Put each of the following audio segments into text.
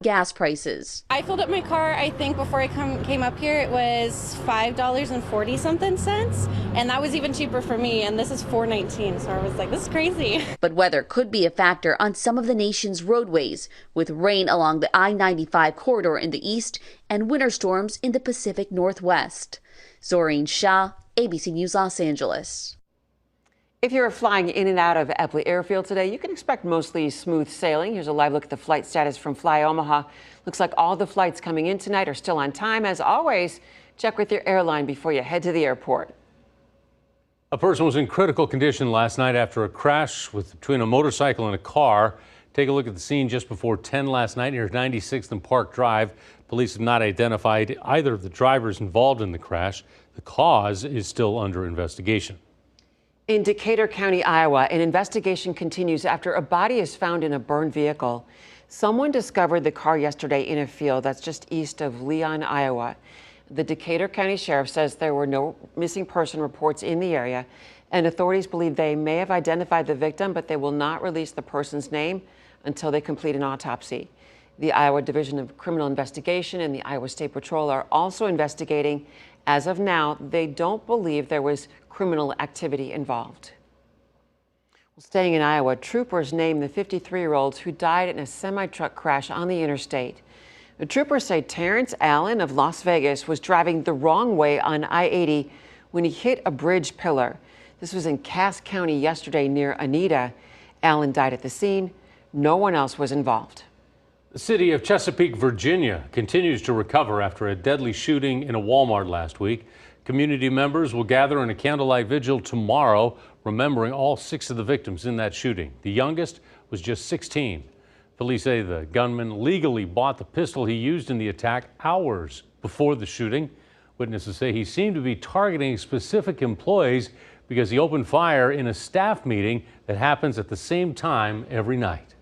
gas prices. I filled up my car, I think before I came up here, it was $5.40 something cents. And that was even cheaper for me. And this is $4.19. So I was like, this is crazy. But weather could be a factor on some of the nation's roadways, with rain along the I-95 corridor in the east and winter storms in the Pacific Northwest. Zoreen Shah, ABC News, Los Angeles. If you're flying in and out of Eppley Airfield today, you can expect mostly smooth sailing. Here's a live look at the flight status from Fly Omaha. Looks like all the flights coming in tonight are still on time. As always, check with your airline before you head to the airport. A person was in critical condition last night after a crash between a motorcycle and a car. Take a look at the scene just before 10 last night near 96th and Park Drive. Police have not identified either of the drivers involved in the crash. The cause is still under investigation. In Decatur County, Iowa, an investigation continues after a body is found in a burned vehicle. Someone discovered the car yesterday in a field that's just east of Leon, Iowa. The Decatur County Sheriff says there were no missing person reports in the area, and authorities believe they may have identified the victim, but they will not release the person's name until they complete an autopsy. The Iowa Division of Criminal Investigation and the Iowa State Patrol are also investigating. As of now, they don't believe there was criminal activity involved. Well, staying in Iowa, troopers named the 53-year-old who died in a semi-truck crash on the interstate. The troopers say Terrence Allen of Las Vegas was driving the wrong way on I-80 when he hit a bridge pillar. This was in Cass County yesterday near Anita. Allen died at the scene. No one else was involved. The city of Chesapeake, Virginia continues to recover after a deadly shooting in a Walmart last week. Community members will gather in a candlelight vigil tomorrow, remembering all 6 of the victims in that shooting. The youngest was just 16. Police say the gunman legally bought the pistol he used in the attack hours before the shooting. Witnesses say he seemed to be targeting specific employees because he opened fire in a staff meeting that happens at the same time every night.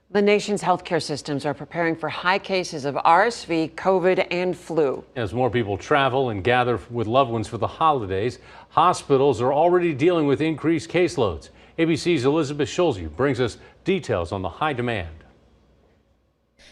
The nation's healthcare systems are preparing for high cases of RSV, COVID, and flu. As more people travel and gather with loved ones for the holidays, hospitals are already dealing with increased caseloads. ABC's Elizabeth Schulze brings us details on the high demand.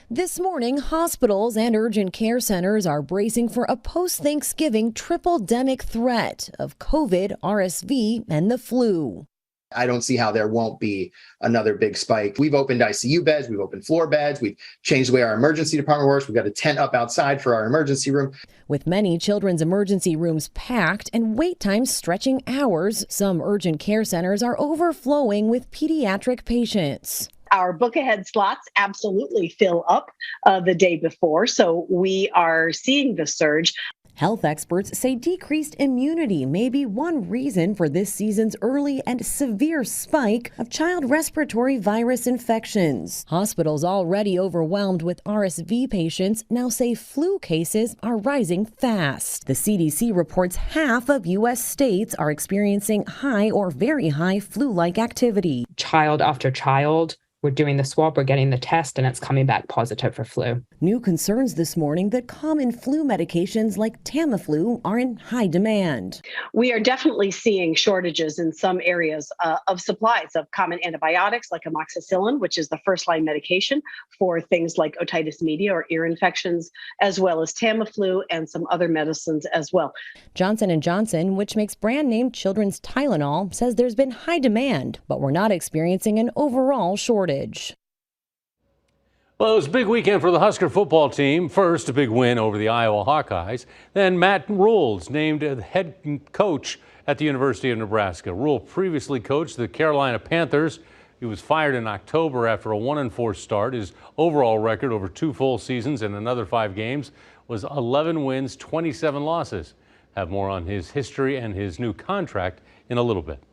This morning, hospitals and urgent care centers are bracing for a post-Thanksgiving triple-demic threat of COVID, RSV, and the flu. I don't see how there won't be another big spike. We've opened ICU beds, we've opened floor beds, we've changed the way our emergency department works. We've got a tent up outside for our emergency room. With many children's emergency rooms packed and wait times stretching hours, some urgent care centers are overflowing with pediatric patients. Our book ahead slots absolutely fill up the day before, so we are seeing the surge. Health experts say decreased immunity may be one reason for this season's early and severe spike of child respiratory virus infections. Hospitals already overwhelmed with RSV patients now say flu cases are rising fast. The CDC reports half of U.S. states are experiencing high or very high flu-like activity. Child after child, we're doing the swab, we're getting the test, and it's coming back positive for flu. New concerns this morning that common flu medications like Tamiflu are in high demand. We are definitely seeing shortages in some areas of supplies of common antibiotics like amoxicillin, which is the first-line medication for things like otitis media or ear infections, as well as Tamiflu and some other medicines as well. Johnson & Johnson, which makes brand name children's Tylenol, says there's been high demand, but we're not experiencing an overall shortage. Well, it was a big weekend for the Husker football team. First, a big win over the Iowa Hawkeyes. Then Matt Rhule named head coach at the University of Nebraska. Rhule previously coached the Carolina Panthers. He was fired in October after a 1-4 start. His overall record over 2 full seasons and another 5 games was 11 wins, 27 losses. Have more on his history and his new contract in a little bit.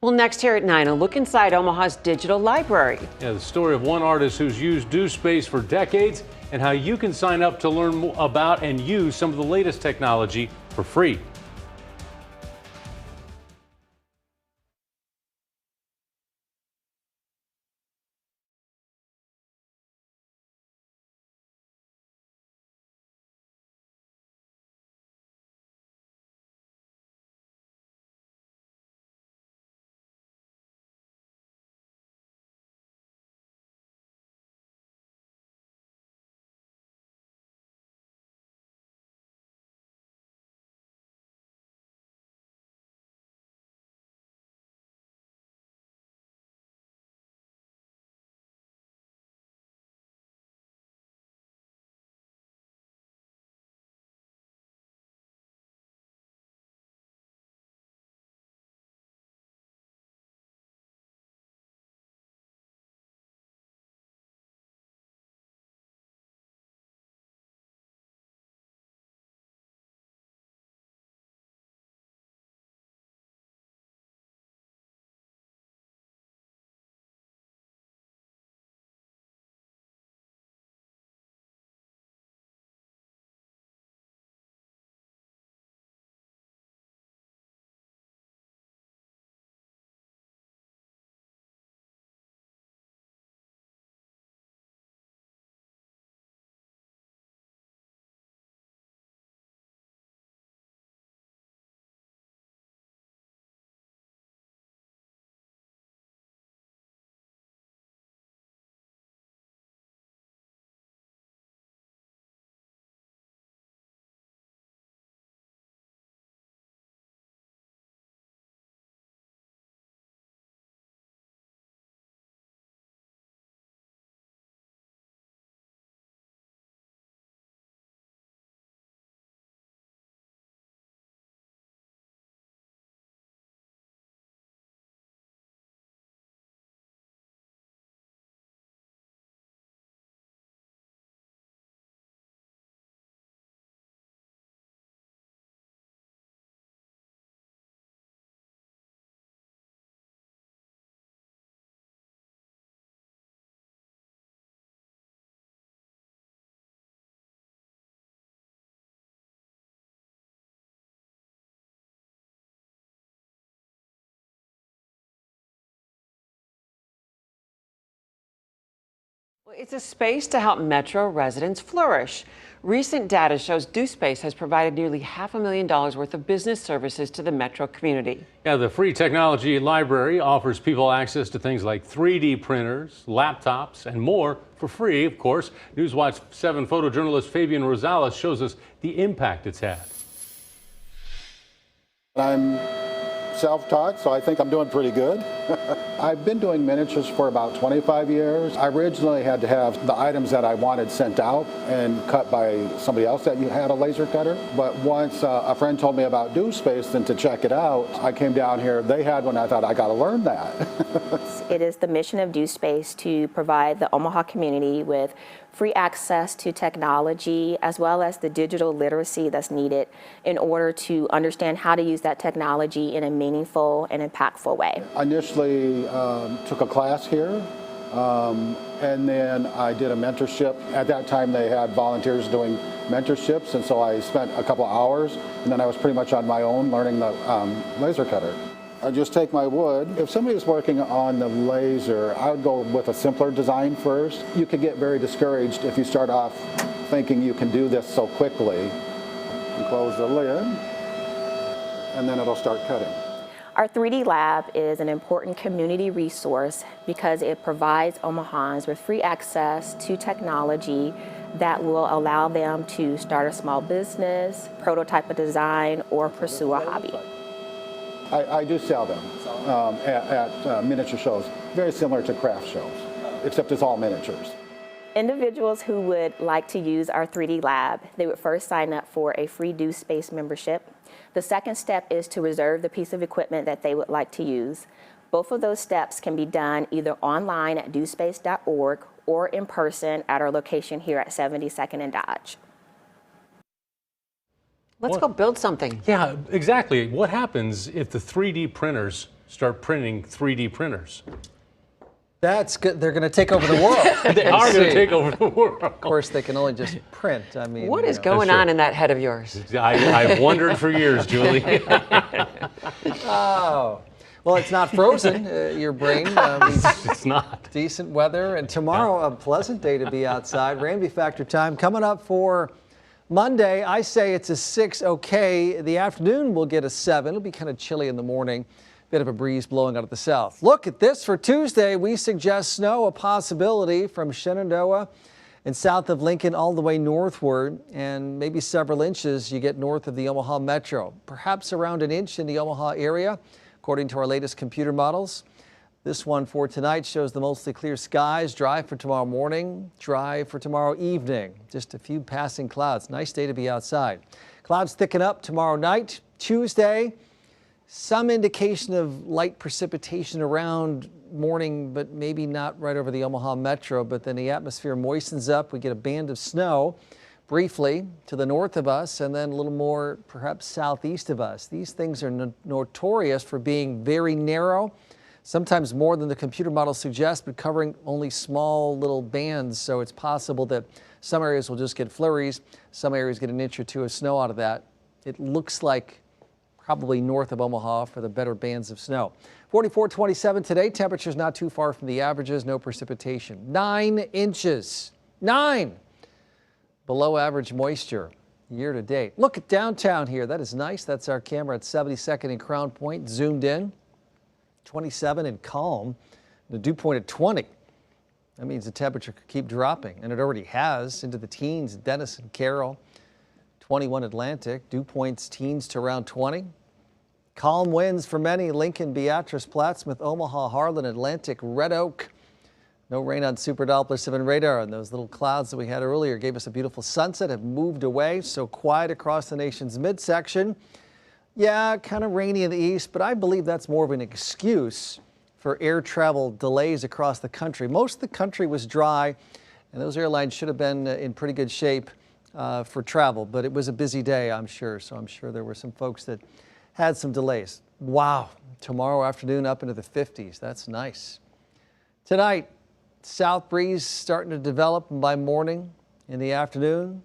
Well, next here at 9, a look inside Omaha's digital library. Yeah, the story of one artist who's used DoSpace for decades and how you can sign up to learn about and use some of the latest technology for free. It's a space to help Metro residents flourish. Recent data shows DoSpace has provided nearly $500,000 worth of business services to the Metro community. Yeah, the free technology library offers people access to things like 3D printers, laptops, and more for free, of course. Newswatch 7 photojournalist Fabian Rosales shows us the impact it's had. I'm self-taught, so I think I'm doing pretty good. I've been doing miniatures for about 25 years. I originally had to have the items that I wanted sent out and cut by somebody else that had a laser cutter. But once a friend told me about DoSpace and to check it out, I came down here. They had one. I thought, I got to learn that. It is the mission of DoSpace to provide the Omaha community with free access to technology as well as the digital literacy that's needed in order to understand how to use that technology in a meaningful and impactful way. I initially took a class here and then I did a mentorship. At that time they had volunteers doing mentorships, and so I spent a couple hours and then I was pretty much on my own learning the laser cutter. I just take my wood. If somebody was working on the laser, I would go with a simpler design first. You could get very discouraged if you start off thinking you can do this so quickly. You close the lid, and then it'll start cutting. Our 3D Lab is an important community resource because it provides Omahans with free access to technology that will allow them to start a small business, prototype a design, or pursue a hobby. I do sell them at miniature shows, very similar to craft shows, except it's all miniatures. Individuals who would like to use our 3D Lab, they would first sign up for a free DoSpace membership. The second step is to reserve the piece of equipment that they would like to use. Both of those steps can be done either online at dospace.org or in person at our location here at 72nd and Dodge. Let's go build something. Yeah, exactly. What happens if the 3D printers start printing 3D printers? That's good. They're going to take over the world. They are going to take over the world. Of course, they can only just print. I mean, what is going on in that head of yours? I've wondered for years, Julie. Oh. Well, it's not frozen, your brain. It's not. Decent weather. And tomorrow, a pleasant day to be outside. Rain factor time coming up for Monday. I say it's a 6, okay. The afternoon will get a 7. It'll be kind of chilly in the morning. Bit of a breeze blowing out of the south. Look at this for Tuesday. We suggest snow, a possibility from Shenandoah and south of Lincoln all the way northward, and maybe several inches you get north of the Omaha Metro. Perhaps around an inch in the Omaha area, according to our latest computer models. This one for tonight shows the mostly clear skies, dry for tomorrow morning, dry for tomorrow evening. Just a few passing clouds. Nice day to be outside. Clouds thicken up tomorrow night. Tuesday, some indication of light precipitation around morning, but maybe not right over the Omaha Metro. But then the atmosphere moistens up. We get a band of snow briefly to the north of us and then a little more perhaps southeast of us. These things are notorious for being very narrow, sometimes more than the computer models suggest, but covering only small little bands. So it's possible that some areas will just get flurries. Some areas get an inch or two of snow out of that. It looks like probably north of Omaha for the better bands of snow. 44-27 today. Temperatures not too far from the averages. No precipitation. 9 inches. 9. Below average moisture year to date. Look at downtown here. That is nice. That's our camera at 72nd and Crown Point, zoomed in. 27 and calm. The dew point at 20. That means the temperature could keep dropping, and it already has into the teens. Denison, Carroll, 21 Atlantic. Dew points teens to around 20. Calm winds for many. Lincoln, Beatrice, Plattsmouth, Omaha, Harlan, Atlantic, Red Oak. No rain on Super Doppler 7 radar, and those little clouds that we had earlier gave us a beautiful sunset, have moved away, so quiet across the nation's midsection. Yeah, kind of rainy in the east, but I believe that's more of an excuse for air travel delays across the country. Most of the country was dry, and those airlines should have been in pretty good shape for travel, but it was a busy day, I'm sure, so I'm sure there were some folks that had some delays. Wow, tomorrow afternoon up into the 50s. That's nice. Tonight, south breeze starting to develop, and by morning in the afternoon,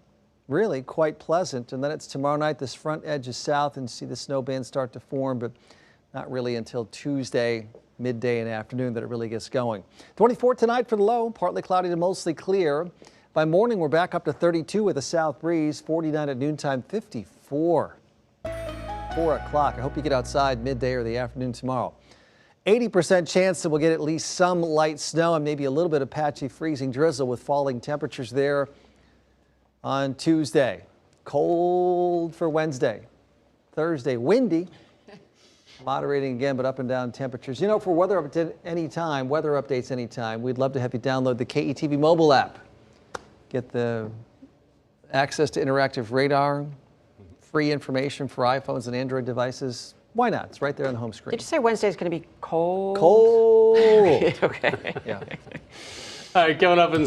really quite pleasant. And then it's tomorrow night, this front edge is south, and see the snow bands start to form, but not really until Tuesday midday and afternoon that it really gets going. 24 tonight for the low, partly cloudy to mostly clear. By morning, we're back up to 32 with a south breeze, 49 at noontime, 54. 4 o'clock. I hope you get outside midday or the afternoon tomorrow. 80% chance that we'll get at least some light snow and maybe a little bit of patchy freezing drizzle with falling temperatures there on Tuesday. Cold for Wednesday. Thursday, windy. Moderating again, but up and down temperatures. You know, for weather updates anytime, we'd love to have you download the KETV mobile app. Get the access to interactive radar, free information for iPhones and Android devices. Why not? It's right there on the home screen. Did you say Wednesday's going to be cold? Cold. Okay. Yeah. All right, coming up in